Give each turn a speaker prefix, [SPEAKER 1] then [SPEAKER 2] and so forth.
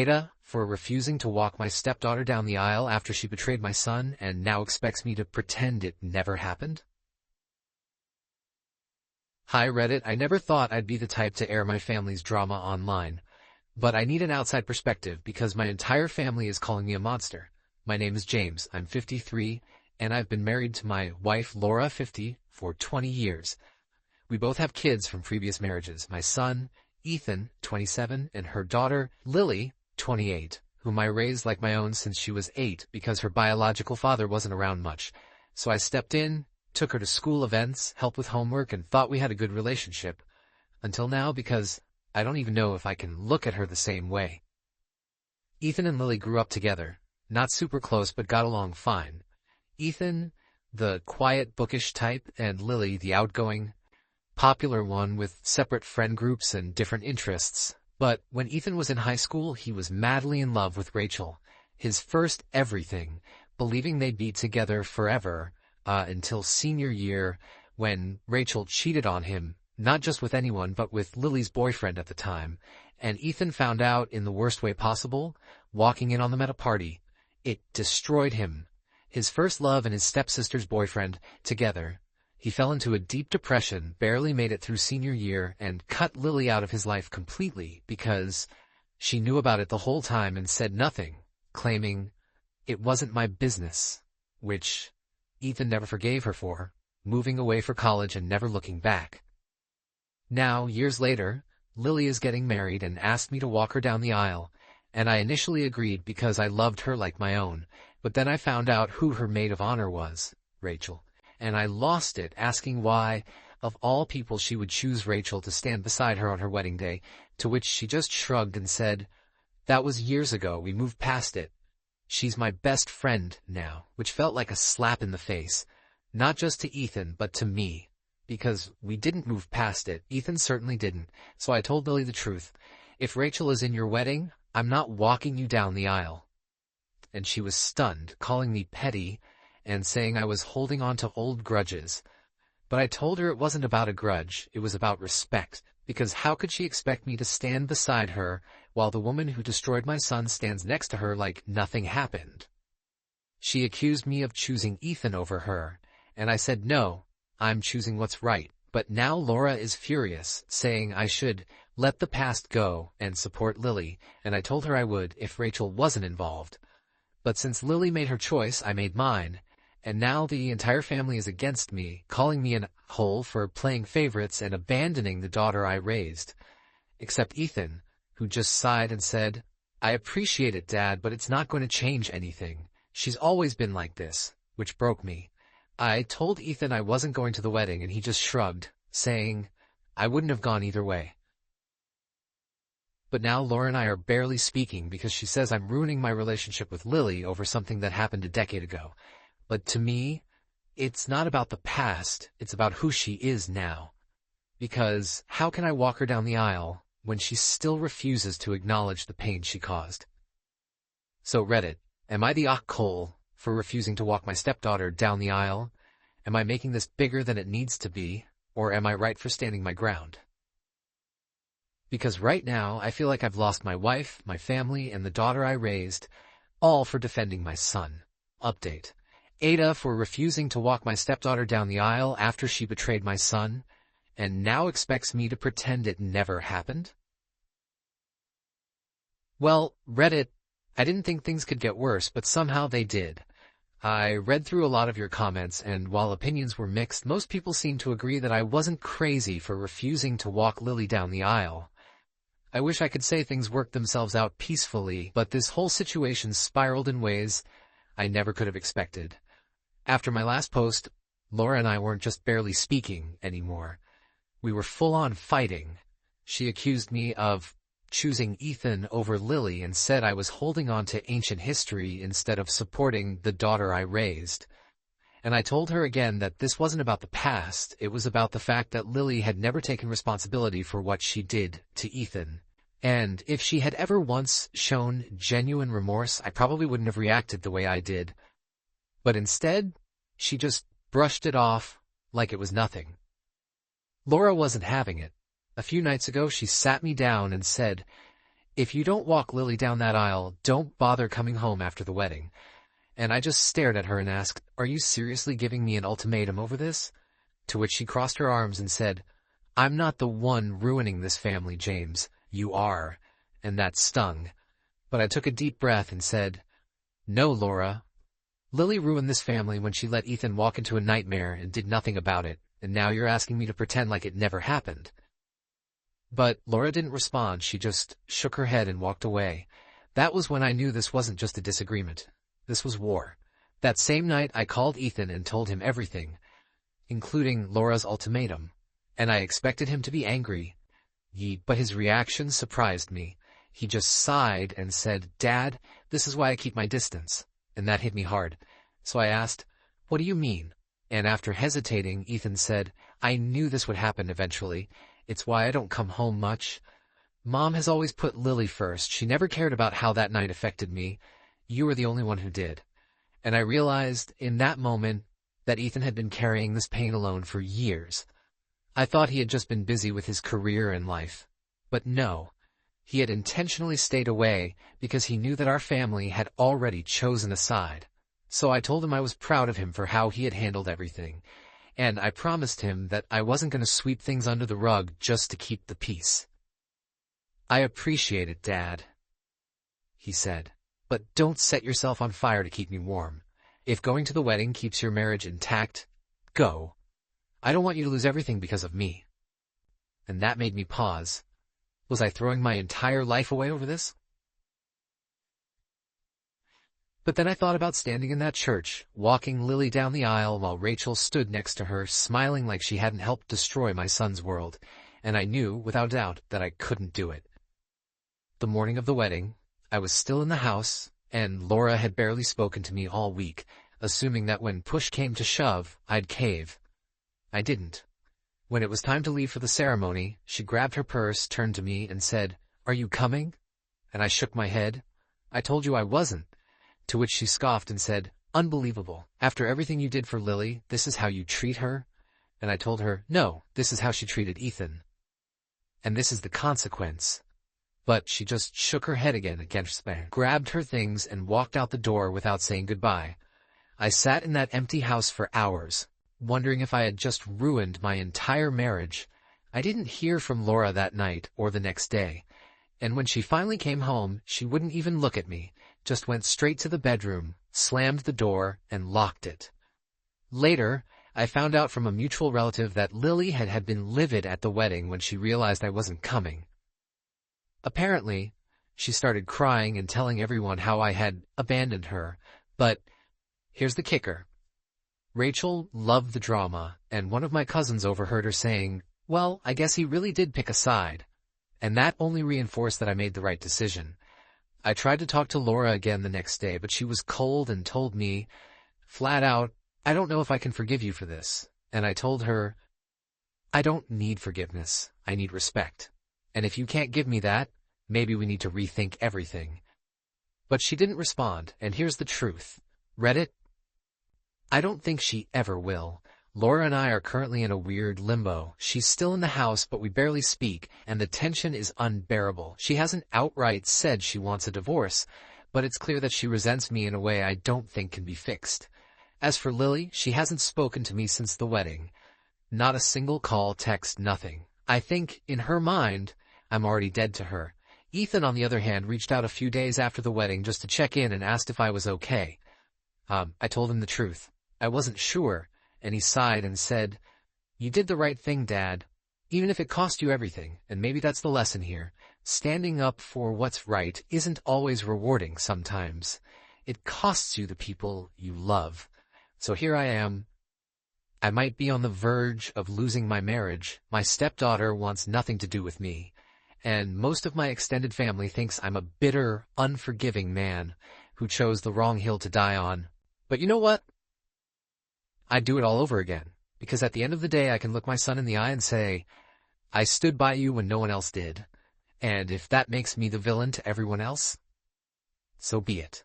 [SPEAKER 1] AITA for refusing to walk my stepdaughter down the aisle after she betrayed my son and now expects me to pretend it never happened? Hi Reddit, I never thought I'd be the type to air my family's drama online, but I need an outside perspective because my entire family is calling me a monster. My name is James, I'm 53, and I've been married to my wife Laura, 50, for 20 years. We both have kids from previous marriages, my son, Ethan, 27, and her daughter, Lily, 28, whom I raised like my own since she was 8 because her biological father wasn't around much. So I stepped in, took her to school events, helped with homework, and thought we had a good relationship. Until now, because I don't even know if I can look at her the same way. Ethan and Lily grew up together, not super close but got along fine. Ethan, the quiet, bookish type, and Lily, the outgoing, popular one with separate friend groups and different interests. But when Ethan was in high school, he was madly in love with Rachel, his first everything, believing they'd be together forever, until senior year when Rachel cheated on him, not just with anyone but with Lily's boyfriend at the time, and Ethan found out in the worst way possible, walking in on them at a party. It destroyed him. His first love and his stepsister's boyfriend together. He fell into a deep depression, barely made it through senior year, and cut Lily out of his life completely because she knew about it the whole time and said nothing, claiming it wasn't my business, which Ethan never forgave her for, moving away for college and never looking back. Now, years later, Lily is getting married and asked me to walk her down the aisle, and I initially agreed because I loved her like my own, but then I found out who her maid of honor was, Rachel. And I lost it asking why, of all people, she would choose Rachel to stand beside her on her wedding day, to which she just shrugged and said, "That was years ago, we moved past it. She's my best friend now," which felt like a slap in the face, not just to Ethan, but to me, because we didn't move past it. Ethan certainly didn't, so I told Lily the truth. If Rachel is in your wedding, I'm not walking you down the aisle. And she was stunned, calling me petty, and saying I was holding on to old grudges. But I told her it wasn't about a grudge, it was about respect, because how could she expect me to stand beside her while the woman who destroyed my son stands next to her like nothing happened? She accused me of choosing Ethan over her, and I said no, I'm choosing what's right. But now Laura is furious, saying I should let the past go and support Lily, and I told her I would if Rachel wasn't involved. But since Lily made her choice, I made mine. And now the entire family is against me, calling me an hole for playing favorites and abandoning the daughter I raised. Except Ethan, who just sighed and said, "I appreciate it, Dad, but it's not going to change anything. She's always been like this," which broke me. I told Ethan I wasn't going to the wedding, and he just shrugged, saying I wouldn't have gone either way. But now Laura and I are barely speaking because she says I'm ruining my relationship with Lily over something that happened a decade ago. But to me, it's not about the past, it's about who she is now. Because how can I walk her down the aisle when she still refuses to acknowledge the pain she caused? So Reddit, am I the hole for refusing to walk my stepdaughter down the aisle? Am I making this bigger than it needs to be? Or am I right for standing my ground? Because right now, I feel like I've lost my wife, my family, and the daughter I raised, all for defending my son. Update. AITA for refusing to walk my stepdaughter down the aisle after she betrayed my son, and now expects me to pretend it never happened? Well, Reddit, I didn't think things could get worse, but somehow they did. I read through a lot of your comments, and while opinions were mixed, most people seemed to agree that I wasn't crazy for refusing to walk Lily down the aisle. I wish I could say things worked themselves out peacefully, but this whole situation spiraled in ways I never could have expected. After my last post, Laura and I weren't just barely speaking anymore. We were full-on fighting. She accused me of choosing Ethan over Lily and said I was holding on to ancient history instead of supporting the daughter I raised. And I told her again that this wasn't about the past, it was about the fact that Lily had never taken responsibility for what she did to Ethan. And if she had ever once shown genuine remorse, I probably wouldn't have reacted the way I did. But instead, she just brushed it off like it was nothing. Laura wasn't having it. A few nights ago, she sat me down and said, "If you don't walk Lily down that aisle, don't bother coming home after the wedding." And I just stared at her and asked, "Are you seriously giving me an ultimatum over this?" To which she crossed her arms and said, "I'm not the one ruining this family, James. You are." And that stung. But I took a deep breath and said, "No, Laura. Lily ruined this family when she let Ethan walk into a nightmare and did nothing about it, and now you're asking me to pretend like it never happened." But Laura didn't respond. She just shook her head and walked away. That was when I knew this wasn't just a disagreement. This was war. That same night, I called Ethan and told him everything, including Laura's ultimatum, and I expected him to be angry. But his reaction surprised me. He just sighed and said, "Dad, this is why I keep my distance." And that hit me hard. So I asked, "What do you mean?" And after hesitating, Ethan said, "I knew this would happen eventually. It's why I don't come home much. Mom has always put Lily first. She never cared about how that night affected me. You were the only one who did." And I realized in that moment that Ethan had been carrying this pain alone for years. I thought he had just been busy with his career and life. But no, he had intentionally stayed away because he knew that our family had already chosen a side. So I told him I was proud of him for how he had handled everything, and I promised him that I wasn't going to sweep things under the rug just to keep the peace. "I appreciate it, Dad," he said, "but don't set yourself on fire to keep me warm. If going to the wedding keeps your marriage intact, go. I don't want you to lose everything because of me." And that made me pause. Was I throwing my entire life away over this? But then I thought about standing in that church, walking Lily down the aisle while Rachel stood next to her, smiling like she hadn't helped destroy my son's world, and I knew, without doubt, that I couldn't do it. The morning of the wedding, I was still in the house, and Laura had barely spoken to me all week, assuming that when push came to shove, I'd cave. I didn't. When it was time to leave for the ceremony, she grabbed her purse, turned to me, and said, "Are you coming?" And I shook my head. "I told you I wasn't." To which she scoffed and said, "Unbelievable. After everything you did for Lily, this is how you treat her?" And I told her, "No, this is how she treated Ethan. And this is the consequence." But she just shook her head again against me, grabbed her things, and walked out the door without saying goodbye. I sat in that empty house for hours, wondering if I had just ruined my entire marriage. I didn't hear from Laura that night or the next day, and when she finally came home, she wouldn't even look at me, just went straight to the bedroom, slammed the door, and locked it. Later, I found out from a mutual relative that Lily had been livid at the wedding when she realized I wasn't coming. Apparently, she started crying and telling everyone how I had abandoned her, but here's the kicker. Rachel loved the drama, and one of my cousins overheard her saying, "Well, I guess he really did pick a side." And that only reinforced that I made the right decision. I tried to talk to Laura again the next day, but she was cold and told me, flat out, "I don't know if I can forgive you for this." And I told her, "I don't need forgiveness. I need respect. And if you can't give me that, maybe we need to rethink everything." But she didn't respond, and here's the truth. Reddit? I don't think she ever will. Laura and I are currently in a weird limbo. She's still in the house, but we barely speak, and the tension is unbearable. She hasn't outright said she wants a divorce, but it's clear that she resents me in a way I don't think can be fixed. As for Lily, she hasn't spoken to me since the wedding. Not a single call, text, nothing. I think, in her mind, I'm already dead to her. Ethan, on the other hand, reached out a few days after the wedding just to check in and asked if I was okay. I told him the truth. I wasn't sure, and he sighed and said, "You did the right thing, Dad, even if it cost you everything, and maybe that's the lesson here. Standing up for what's right isn't always rewarding sometimes. It costs you the people you love. So here I am. I might be on the verge of losing my marriage. My stepdaughter wants nothing to do with me, and most of my extended family thinks I'm a bitter, unforgiving man who chose the wrong hill to die on. But you know what? I'd do it all over again, because at the end of the day I can look my son in the eye and say, I stood by you when no one else did, and if that makes me the villain to everyone else, so be it."